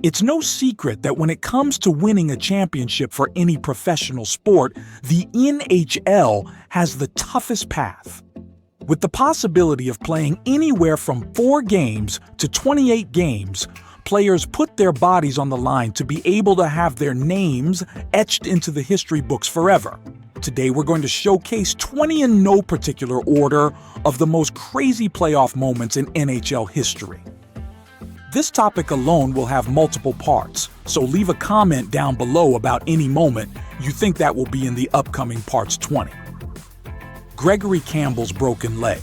It's no secret that when it comes to winning a championship for any professional sport, the NHL has the toughest path. With the possibility of playing anywhere from 4 games to 28 games, players put their bodies on the line to be able to have their names etched into the history books forever. Today we're going to showcase 20 in no particular order of the most crazy playoff moments in NHL history. This topic alone will have multiple parts, so leave a comment down below about any moment you think that will be in the upcoming parts 20. Gregory Campbell's broken leg.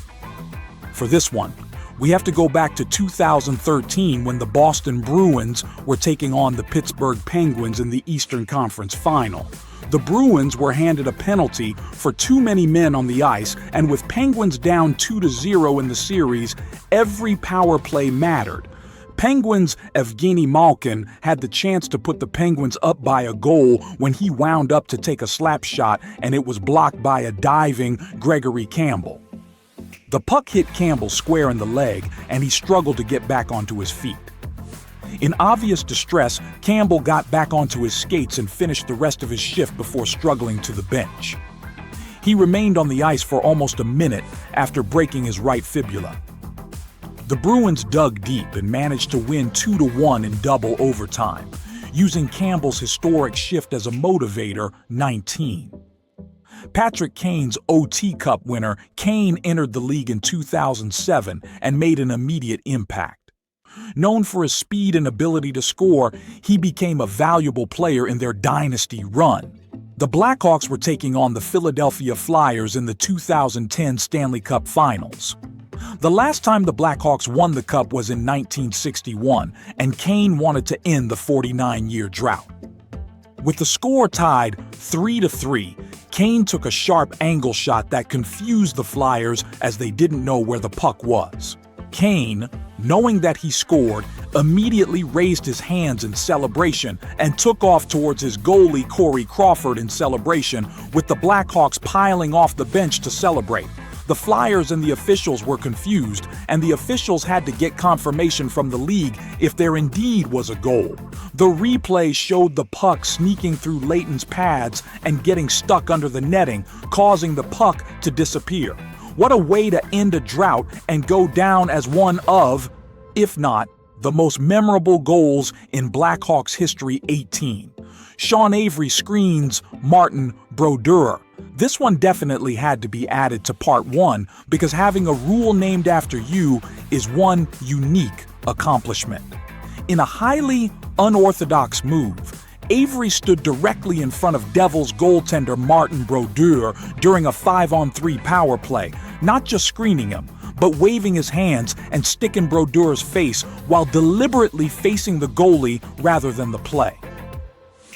For this one, we have to go back to 2013 when the Boston Bruins were taking on the Pittsburgh Penguins in the Eastern Conference Final. The Bruins were handed a penalty for too many men on the ice, and with Penguins down 2-0 in the series, every power play mattered. Penguins' Evgeny Malkin had the chance to put the Penguins up by a goal when he wound up to take a slap shot, and it was blocked by a diving Gregory Campbell. The puck hit Campbell square in the leg, and he struggled to get back onto his feet. In obvious distress, Campbell got back onto his skates and finished the rest of his shift before struggling to the bench. He remained on the ice for almost a minute after breaking his right fibula. The Bruins dug deep and managed to win 2-1 in double overtime, using Campbell's historic shift as a motivator, 19. Patrick Kane's OT Cup winner, Kane entered the league in 2007 and made an immediate impact. Known for his speed and ability to score, he became a valuable player in their dynasty run. The Blackhawks were taking on the Philadelphia Flyers in the 2010 Stanley Cup Finals. The last time the Blackhawks won the Cup was in 1961, and Kane wanted to end the 49-year drought. With the score tied 3-3, Kane took a sharp angle shot that confused the Flyers as they didn't know where the puck was. Kane, knowing that he scored, immediately raised his hands in celebration and took off towards his goalie Corey Crawford in celebration, with the Blackhawks piling off the bench to celebrate. The Flyers and the officials were confused, and the officials had to get confirmation from the league if there indeed was a goal. The replay showed the puck sneaking through Leighton's pads and getting stuck under the netting, causing the puck to disappear. What a way to end a drought and go down as one of, if not, the most memorable goals in Blackhawks history. 18. Sean Avery screens Martin Brodeur. This one definitely had to be added to part 1 because having a rule named after you is one unique accomplishment. In a highly unorthodox move, Avery stood directly in front of Devils goaltender Martin Brodeur during a 5-on-3 power play, not just screening him, but waving his hands and sticking Brodeur's face while deliberately facing the goalie rather than the play.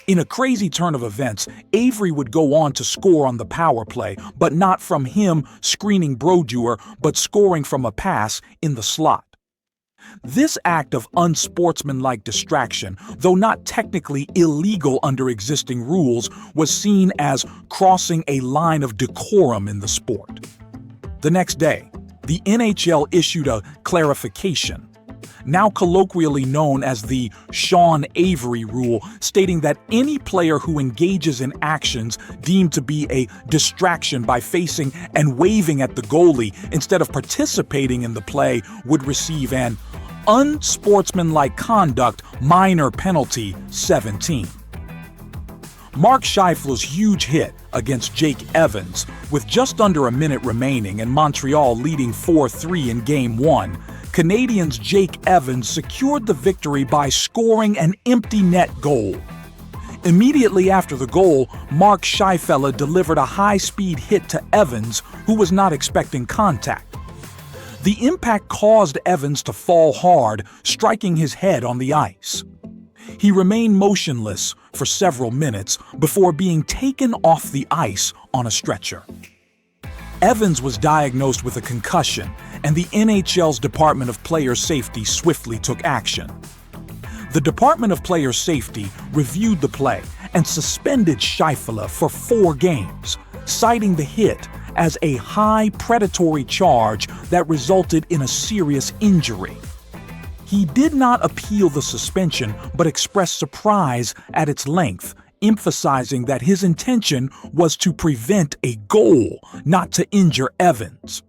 In a crazy turn of events, Avery would go on to score on the power play, but not from him screening Brodeur, but scoring from a pass in the slot. This act of unsportsmanlike distraction, though not technically illegal under existing rules, was seen as crossing a line of decorum in the sport. The next day, the NHL issued a clarification, now colloquially known as the Sean Avery rule, stating that any player who engages in actions deemed to be a distraction by facing and waving at the goalie instead of participating in the play would receive an unsportsmanlike conduct minor penalty 17. Mark Schiefele's huge hit against Jake Evans, with just under a minute remaining and Montreal leading 4-3 in Game 1, Canadiens' Jake Evans secured the victory by scoring an empty net goal. Immediately after the goal, Mark Schiefele delivered a high-speed hit to Evans, who was not expecting contact. The impact caused Evans to fall hard, striking his head on the ice. He remained motionless for several minutes before being taken off the ice on a stretcher. Evans was diagnosed with a concussion, and the NHL's Department of Player Safety swiftly took action. The Department of Player Safety reviewed the play and suspended Schiefele for 4 games, citing the hit as a high predatory charge that resulted in a serious injury. He did not appeal the suspension, but expressed surprise at its length, emphasizing that his intention was to prevent a goal, not to injure Evans.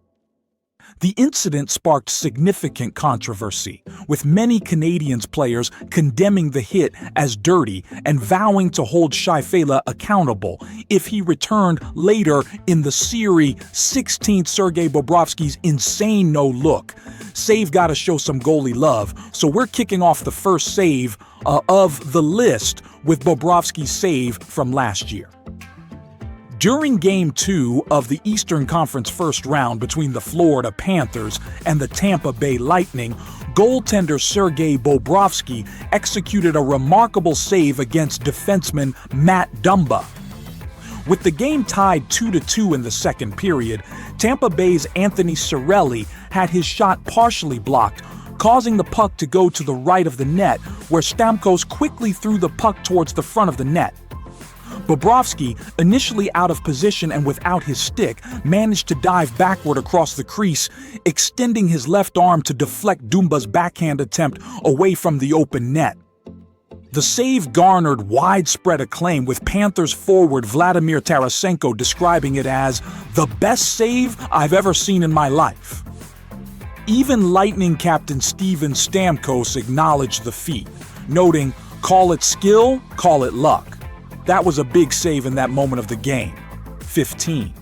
The incident sparked significant controversy, with many Canadiens players condemning the hit as dirty and vowing to hold Schiefele accountable if he returned later in the Series 16th. Sergei Bobrovsky's insane no-look save gotta show some goalie love, so we're kicking off the first save of the list with Bobrovsky's save from last year. During Game 2 of the Eastern Conference first round between the Florida Panthers and the Tampa Bay Lightning, goaltender Sergei Bobrovsky executed a remarkable save against defenseman Matt Dumba. With the game tied 2-2 in the second period, Tampa Bay's Anthony Cirelli had his shot partially blocked, causing the puck to go to the right of the net, where Stamkos quickly threw the puck towards the front of the net. Bobrovsky, initially out of position and without his stick, managed to dive backward across the crease, extending his left arm to deflect Dumba's backhand attempt away from the open net. The save garnered widespread acclaim, with Panthers forward Vladimir Tarasenko describing it as the best save I've ever seen in my life. Even Lightning captain Steven Stamkos acknowledged the feat, noting, "Call it skill, call it luck. That was a big save in that moment of the game." 15.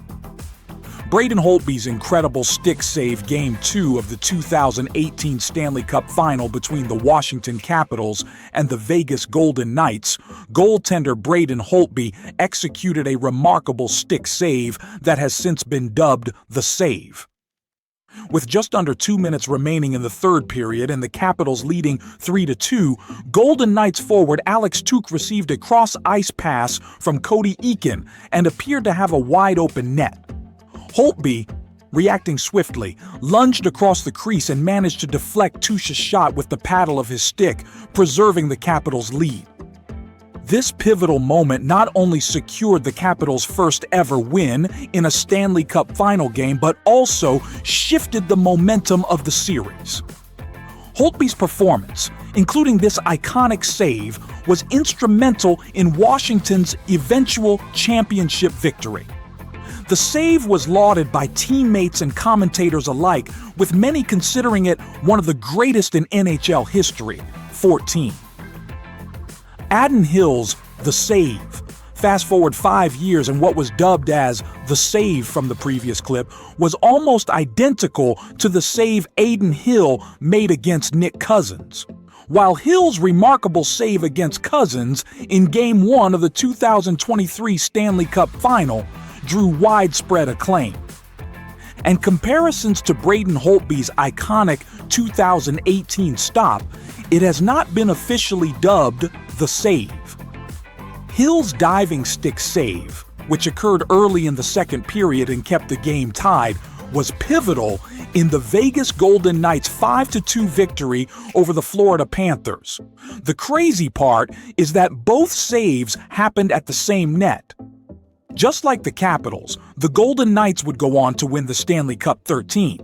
Braden Holtby's incredible stick save Game 2 of the 2018 Stanley Cup Final between the Washington Capitals and the Vegas Golden Knights, goaltender Braden Holtby executed a remarkable stick save that has since been dubbed the save. With just under 2 minutes remaining in the third period and the Capitals leading 3-2, Golden Knights forward Alex Tuch received a cross-ice pass from Cody Eakin and appeared to have a wide-open net. Holtby, reacting swiftly, lunged across the crease and managed to deflect Tuch's shot with the paddle of his stick, preserving the Capitals' lead. This pivotal moment not only secured the Capitals' first ever win in a Stanley Cup final game, but also shifted the momentum of the series. Holtby's performance, including this iconic save, was instrumental in Washington's eventual championship victory. The save was lauded by teammates and commentators alike, with many considering it one of the greatest in NHL history. 14. Aiden Hill's The Save. Fast forward 5 years, and what was dubbed as the save from the previous clip was almost identical to the save Aiden Hill made against Nick Cousins. While Hill's remarkable save against Cousins in Game 1 of the 2023 Stanley Cup Final drew widespread acclaim. And comparisons to Braden Holtby's iconic 2018 stop, it has not been officially dubbed the save. Hill's diving stick save, which occurred early in the second period and kept the game tied, was pivotal in the Vegas Golden Knights' 5-2 victory over the Florida Panthers. The crazy part is that both saves happened at the same net. Just like the Capitals, the Golden Knights would go on to win the Stanley Cup 13.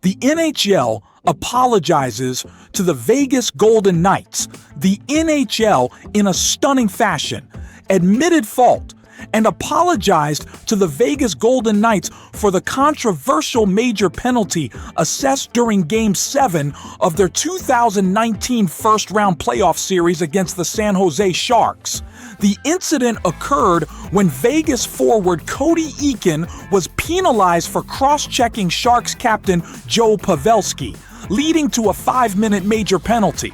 The NHL apologizes to the Vegas Golden Knights. The NHL, in a stunning fashion, admitted fault and apologized to the Vegas Golden Knights for the controversial major penalty assessed during Game 7 of their 2019 first-round playoff series against the San Jose Sharks. The incident occurred when Vegas forward Cody Eakin was penalized for cross-checking Sharks captain Joe Pavelski, leading to a 5-minute major penalty.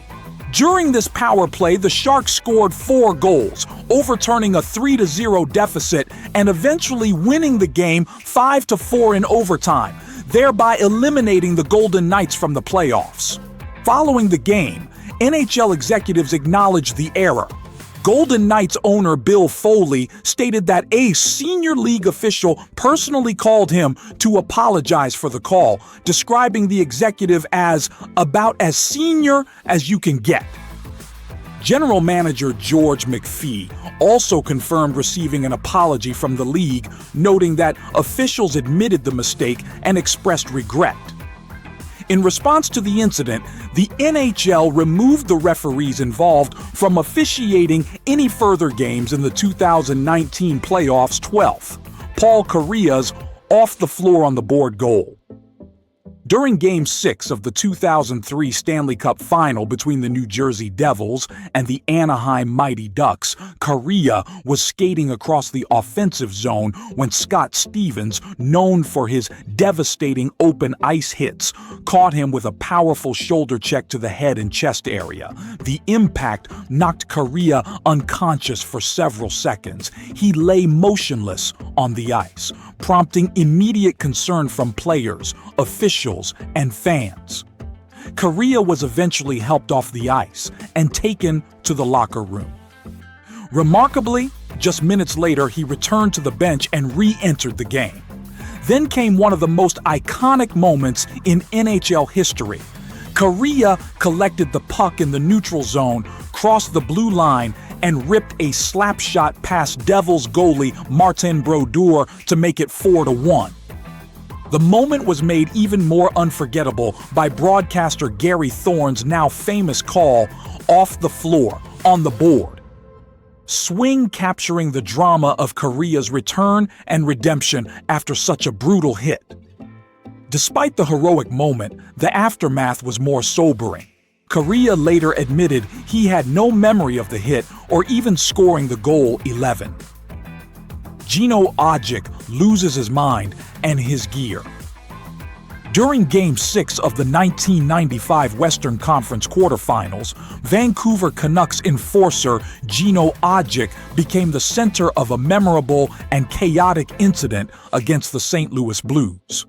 During this power play, the Sharks scored 4 goals, overturning a 3-0 deficit and eventually winning the game 5-4 in overtime, thereby eliminating the Golden Knights from the playoffs. Following the game, NHL executives acknowledged the error. Golden Knights owner Bill Foley stated that a senior league official personally called him to apologize for the call, describing the executive as about as senior as you can get. General manager George McPhee also confirmed receiving an apology from the league, noting that officials admitted the mistake and expressed regret. In response to the incident, the NHL removed the referees involved from officiating any further games in the 2019 playoffs 12th, Paul Kariya's off-the-floor on the board goal. During Game 6 of the 2003 Stanley Cup Final between the New Jersey Devils and the Anaheim Mighty Ducks, Kariya was skating across the offensive zone when Scott Stevens, known for his devastating open ice hits, caught him with a powerful shoulder check to the head and chest area. The impact knocked Kariya unconscious for several seconds. He lay motionless on the ice, prompting immediate concern from players, officials, and fans. Kariya was eventually helped off the ice and taken to the locker room. Remarkably, just minutes later, he returned to the bench and re-entered the game. Then came one of the most iconic moments in NHL history. Kariya collected the puck in the neutral zone, crossed the blue line, and ripped a slap shot past Devils goalie Marchand Brodeur to make it 4-1. The moment was made even more unforgettable by broadcaster Gary Thorne's now famous call, "off the floor, on the board." Swing capturing the drama of Kariya's return and redemption after such a brutal hit. Despite the heroic moment, the aftermath was more sobering. Kariya later admitted he had no memory of the hit or even scoring the goal 11. Gino Odjick loses his mind and his gear. During Game 6 of the 1995 Western Conference quarterfinals, Vancouver Canucks enforcer Gino Odjick became the center of a memorable and chaotic incident against the St. Louis Blues.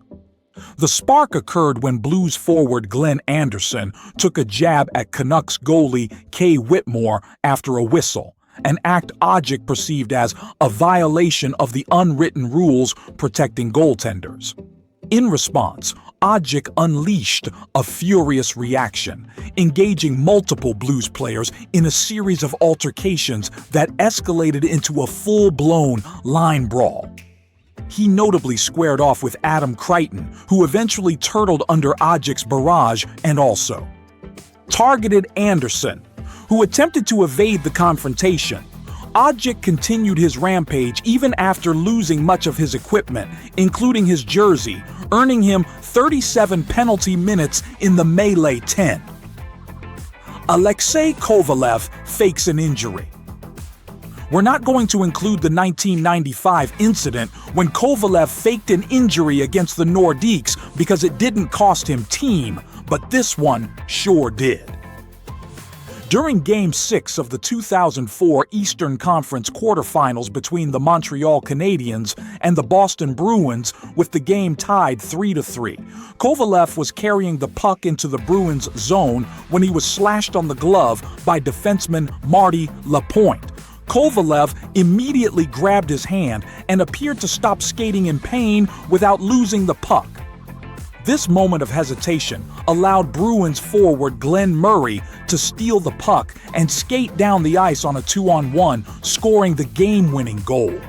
The spark occurred when Blues forward Glenn Anderson took a jab at Canucks goalie Kay Whitmore after a whistle, an act Odjick perceived as a violation of the unwritten rules protecting goaltenders. In response, Odjick unleashed a furious reaction, engaging multiple Blues players in a series of altercations that escalated into a full-blown line brawl. He notably squared off with Adam Crichton, who eventually turtled under Odjick's barrage and also targeted Anderson, who attempted to evade the confrontation. Odjick continued his rampage even after losing much of his equipment, including his jersey, earning him 37 penalty minutes in the Melee 10. Alexei Kovalev fakes an injury. We're not going to include the 1995 incident when Kovalev faked an injury against the Nordiques because it didn't cost him team, but this one sure did. During Game 6 of the 2004 Eastern Conference quarterfinals between the Montreal Canadiens and the Boston Bruins, with the game tied 3-3, Kovalev was carrying the puck into the Bruins' zone when he was slashed on the glove by defenseman Marty Lapointe. Kovalev immediately grabbed his hand and appeared to stop skating in pain without losing the puck. This moment of hesitation allowed Bruins forward Glenn Murray to steal the puck and skate down the ice on a 2-on-1, scoring the game-winning goal.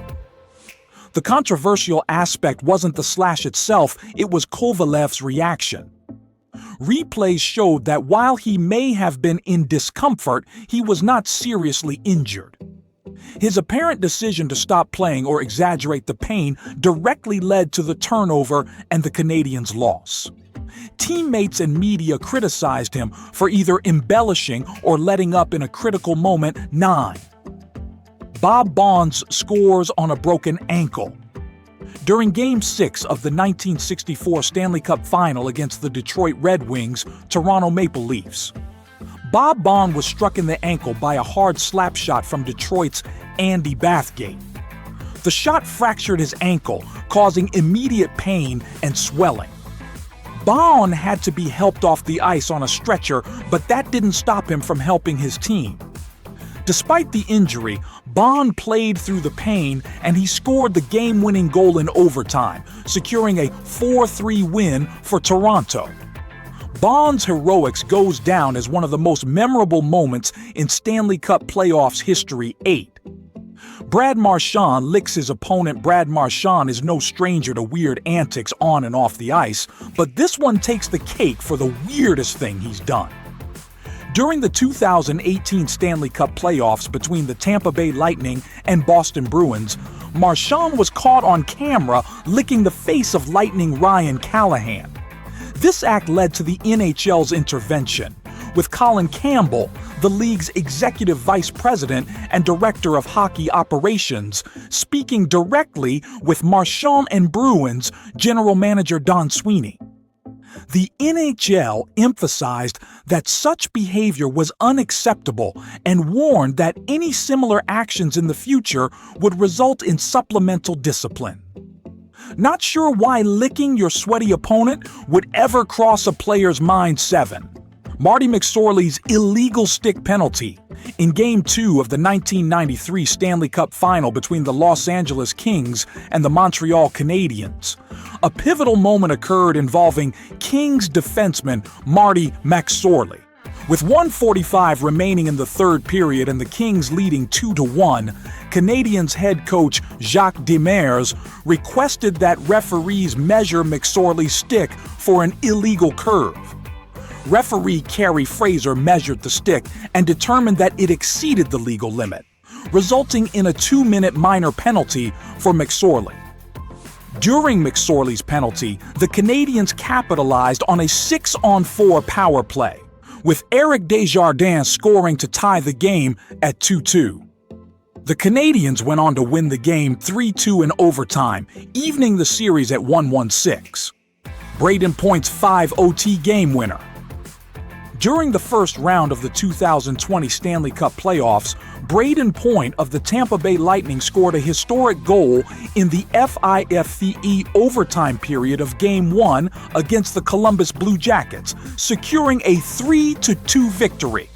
The controversial aspect wasn't the slash itself, it was Kovalev's reaction. Replays showed that while he may have been in discomfort, he was not seriously injured. His apparent decision to stop playing or exaggerate the pain directly led to the turnover and the Canadiens' loss. Teammates and media criticized him for either embellishing or letting up in a critical moment. 9. Bob Baun scores on a broken ankle. During Game 6 of the 1964 Stanley Cup Final against the Detroit Red Wings, Toronto Maple Leafs, Bob Baun was struck in the ankle by a hard slap shot from Detroit's Andy Bathgate. The shot fractured his ankle, causing immediate pain and swelling. Baun had to be helped off the ice on a stretcher, but that didn't stop him from helping his team. Despite the injury, Baun played through the pain and he scored the game-winning goal in overtime, securing a 4-3 win for Toronto. Baun's heroics goes down as one of the most memorable moments in Stanley Cup playoffs history. 8. Brad Marchand licks his opponent. Brad Marchand is no stranger to weird antics on and off the ice, but this one takes the cake for the weirdest thing he's done. During the 2018 Stanley Cup playoffs between the Tampa Bay Lightning and Boston Bruins, Marchand was caught on camera licking the face of Lightning Ryan Callahan. This act led to the NHL's intervention, with Colin Campbell, the league's executive vice president and director of hockey operations, speaking directly with Marchand and Bruins general manager Don Sweeney. The NHL emphasized that such behavior was unacceptable and warned that any similar actions in the future would result in supplemental discipline. Not sure why licking your sweaty opponent would ever cross a player's mind. 7. Marty McSorley's illegal stick penalty. In Game 2 of the 1993 Stanley Cup Final between the Los Angeles Kings and the Montreal Canadiens, a pivotal moment occurred involving Kings defenseman Marty McSorley. With 1:45 remaining in the third period and the Kings leading 2-1, Canadiens head coach Jacques Demers requested that referees measure McSorley's stick for an illegal curve. Referee Kerry Fraser measured the stick and determined that it exceeded the legal limit, resulting in a 2-minute minor penalty for McSorley. During McSorley's penalty, the Canadiens capitalized on a 6-on-4 power play, with Eric Desjardins scoring to tie the game at 2-2. The Canadiens went on to win the game 3-2 in overtime, evening the series at 1-1-6. Brayden Point's 5 OT game winner. During the first round of the 2020 Stanley Cup playoffs, Brayden Point of the Tampa Bay Lightning scored a historic goal in the FIFE overtime period of Game 1 against the Columbus Blue Jackets, securing a 3-2 victory.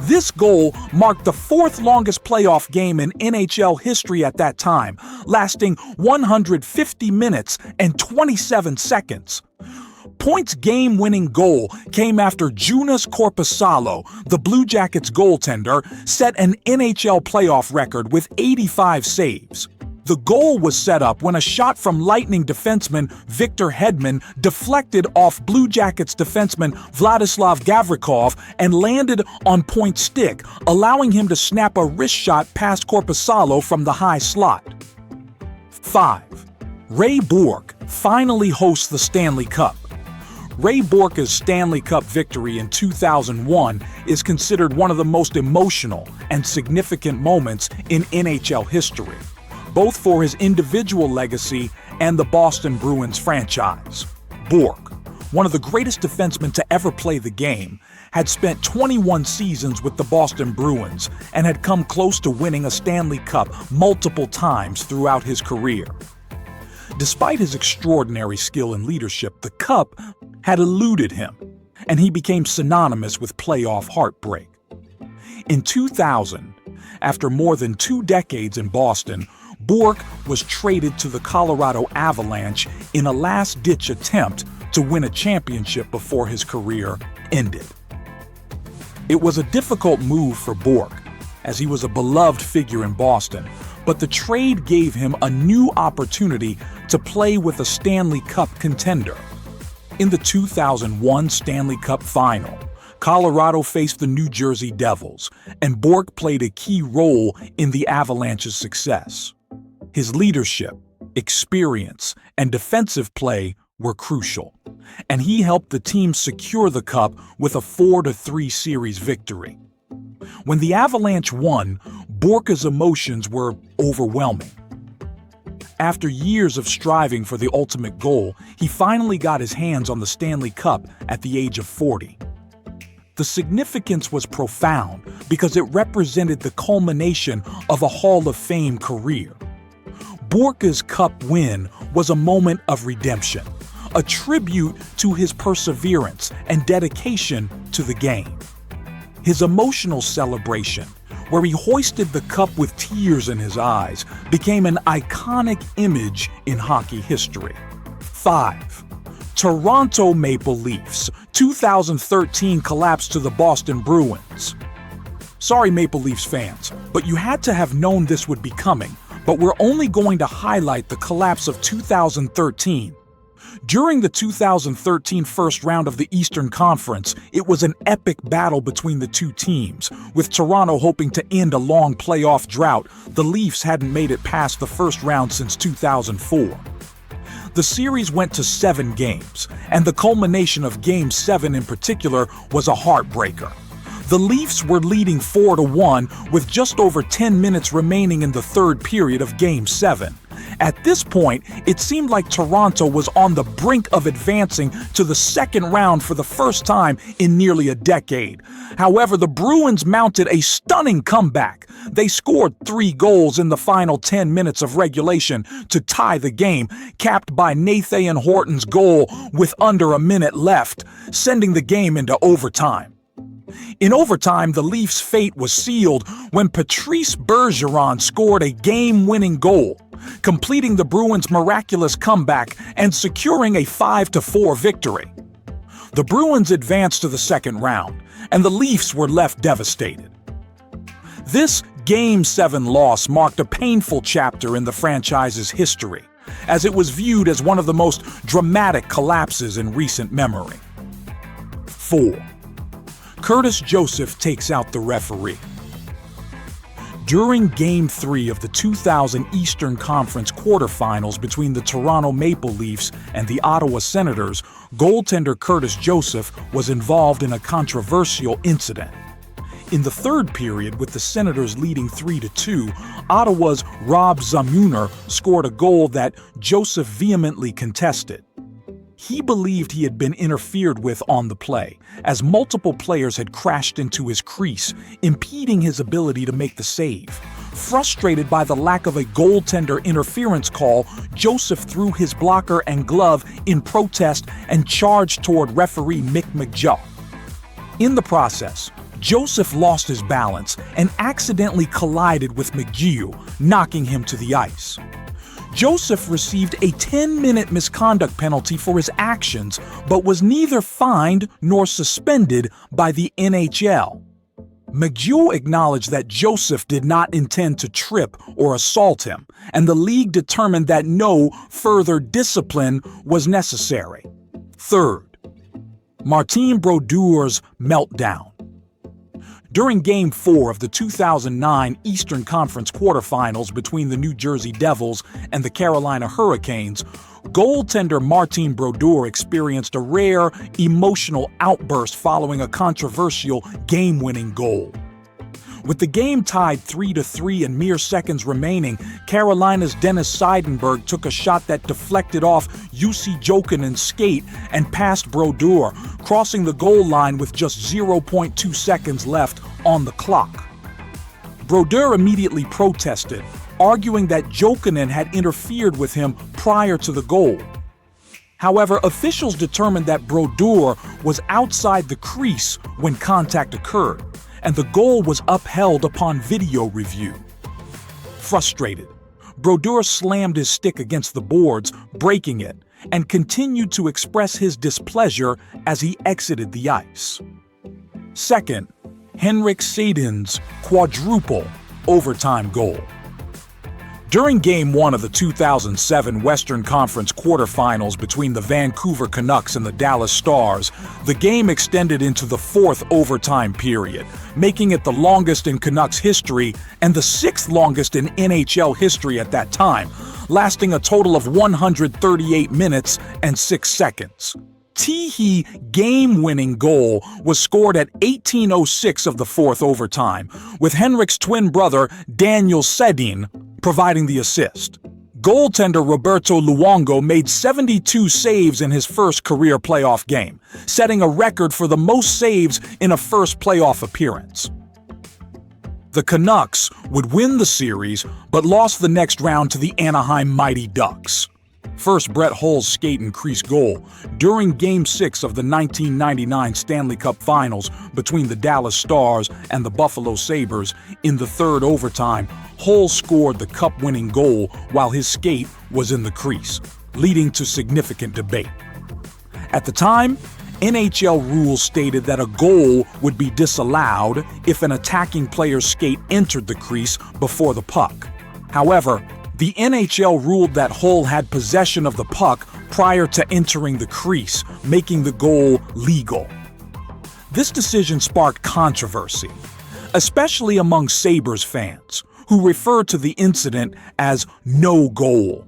This goal marked the fourth longest playoff game in NHL history at that time, lasting 150 minutes and 27 seconds. Point's game-winning goal came after Joonas Korpisalo, the Blue Jackets goaltender, set an NHL playoff record with 85 saves. The goal was set up when a shot from Lightning defenseman Victor Hedman deflected off Blue Jackets defenseman Vladislav Gavrikov and landed on Point's stick, allowing him to snap a wrist shot past Korpisalo from the high slot. 5. Ray Bourque finally hosts the Stanley Cup. Ray Bourque's Stanley Cup victory in 2001 is considered one of the most emotional and significant moments in NHL history, both for his individual legacy and the Boston Bruins franchise. Bourque, one of the greatest defensemen to ever play the game, had spent 21 seasons with the Boston Bruins and had come close to winning a Stanley Cup multiple times throughout his career. Despite his extraordinary skill and leadership, the Cup had eluded him, and he became synonymous with playoff heartbreak. In 2000, after more than 2 decades in Boston, Bourque was traded to the Colorado Avalanche in a last-ditch attempt to win a championship before his career ended. It was a difficult move for Bourque, as he was a beloved figure in Boston, but the trade gave him a new opportunity to play with a Stanley Cup contender. In the 2001 Stanley Cup Final, Colorado faced the New Jersey Devils, and Bourque played a key role in the Avalanche's success. His leadership, experience, and defensive play were crucial, and he helped the team secure the Cup with a 4-3 series victory. When the Avalanche won, Bourque's emotions were overwhelming. After years of striving for the ultimate goal, he finally got his hands on the Stanley Cup at the age of 40. The significance was profound because it represented the culmination of a Hall of Fame career. Bourque's Cup win was a moment of redemption, a tribute to his perseverance and dedication to the game. His emotional celebration, where he hoisted the cup with tears in his eyes, became an iconic image in hockey history. 5. Toronto Maple Leafs 2013 collapse to the Boston Bruins. Sorry, Maple Leafs fans, but you had to have known this would be coming, but we're only going to highlight the collapse of 2013. During the 2013 first round of the Eastern Conference, it was an epic battle between the two teams. With Toronto hoping to end a long playoff drought, the Leafs hadn't made it past the first round since 2004. The series went to 7 games, and the culmination of Game 7 in particular was a heartbreaker. The Leafs were leading 4-1 with just over 10 minutes remaining in the third period of Game 7. At this point, it seemed like Toronto was on the brink of advancing to the second round for the first time in nearly a decade. However, the Bruins mounted a stunning comeback. They scored 3 goals in the final 10 minutes of regulation to tie the game, capped by Nathan Horton's goal with under a minute left, sending the game into overtime. In overtime, the Leafs' fate was sealed when Patrice Bergeron scored a game-winning goal, completing the Bruins' miraculous comeback and securing a 5-4 victory. The Bruins advanced to the second round, and the Leafs were left devastated. This Game 7 loss marked a painful chapter in the franchise's history, as it was viewed as one of the most dramatic collapses in recent memory. 4. Curtis Joseph takes out the referee. During Game 3 of the 2000 Eastern Conference quarterfinals between the Toronto Maple Leafs and the Ottawa Senators, goaltender Curtis Joseph was involved in a controversial incident. In the third period, with the Senators leading 3-2, Ottawa's Rob Zamuner scored a goal that Joseph vehemently contested. He believed he had been interfered with on the play, as multiple players had crashed into his crease, impeding his ability to make the save. Frustrated by the lack of a goaltender interference call, Joseph threw his blocker and glove in protest and charged toward referee Mick McJaw. In the process, Joseph lost his balance and accidentally collided with McGeough, knocking him to the ice. Joseph received a 10-minute misconduct penalty for his actions, but was neither fined nor suspended by the NHL. McGeough acknowledged that Joseph did not intend to trip or assault him, and the league determined that no further discipline was necessary. Third, Martin Brodeur's meltdown. During Game 4 of the 2009 Eastern Conference quarterfinals between the New Jersey Devils and the Carolina Hurricanes, goaltender Martin Brodeur experienced a rare, emotional outburst following a controversial game-winning goal. With the game tied 3-3 and mere seconds remaining, Carolina's Dennis Seidenberg took a shot that deflected off Jussi Jokinen's skate and passed Brodeur, crossing the goal line with just 0.2 seconds left on the clock. Brodeur immediately protested, arguing that Jokinen had interfered with him prior to the goal. However, officials determined that Brodeur was outside the crease when contact occurred, and the goal was upheld upon video review. Frustrated, Brodeur slammed his stick against the boards, breaking it, and continued to express his displeasure as he exited the ice. Second, Henrik Sedin's quadruple overtime goal. During Game 1 of the 2007 Western Conference quarterfinals between the Vancouver Canucks and the Dallas Stars, the game extended into the fourth overtime period, making it the longest in Canucks history and the sixth longest in NHL history at that time, lasting a total of 138 minutes and 6 seconds. Teehee game-winning goal was scored at 18:06 of the fourth overtime, with Henrik's twin brother Daniel Sedin providing the assist. Goaltender Roberto Luongo made 72 saves in his first career playoff game, setting a record for the most saves in a first playoff appearance. The Canucks would win the series, but lost the next round to the Anaheim Mighty Ducks. First, Brett Hull's skate and crease goal. During Game 6 of the 1999 Stanley Cup Finals between the Dallas Stars and the Buffalo Sabres, in the third overtime, Hull scored the cup-winning goal while his skate was in the crease, leading to significant debate. At the time, NHL rules stated that a goal would be disallowed if an attacking player's skate entered the crease before the puck. However, the NHL ruled that Hull had possession of the puck prior to entering the crease, making the goal legal. This decision sparked controversy, especially among Sabres fans, who refer to the incident as no goal.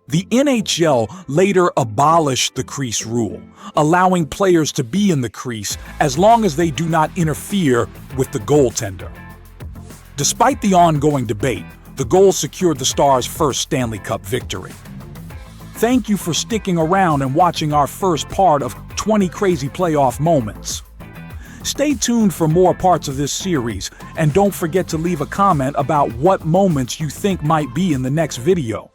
The NHL later abolished the crease rule, allowing players to be in the crease as long as they do not interfere with the goaltender. Despite the ongoing debate, the goal secured the Stars' first Stanley Cup victory. Thank you for sticking around and watching our first part of 20 Crazy Playoff Moments. Stay tuned for more parts of this series, and don't forget to leave a comment about what moments you think might be in the next video.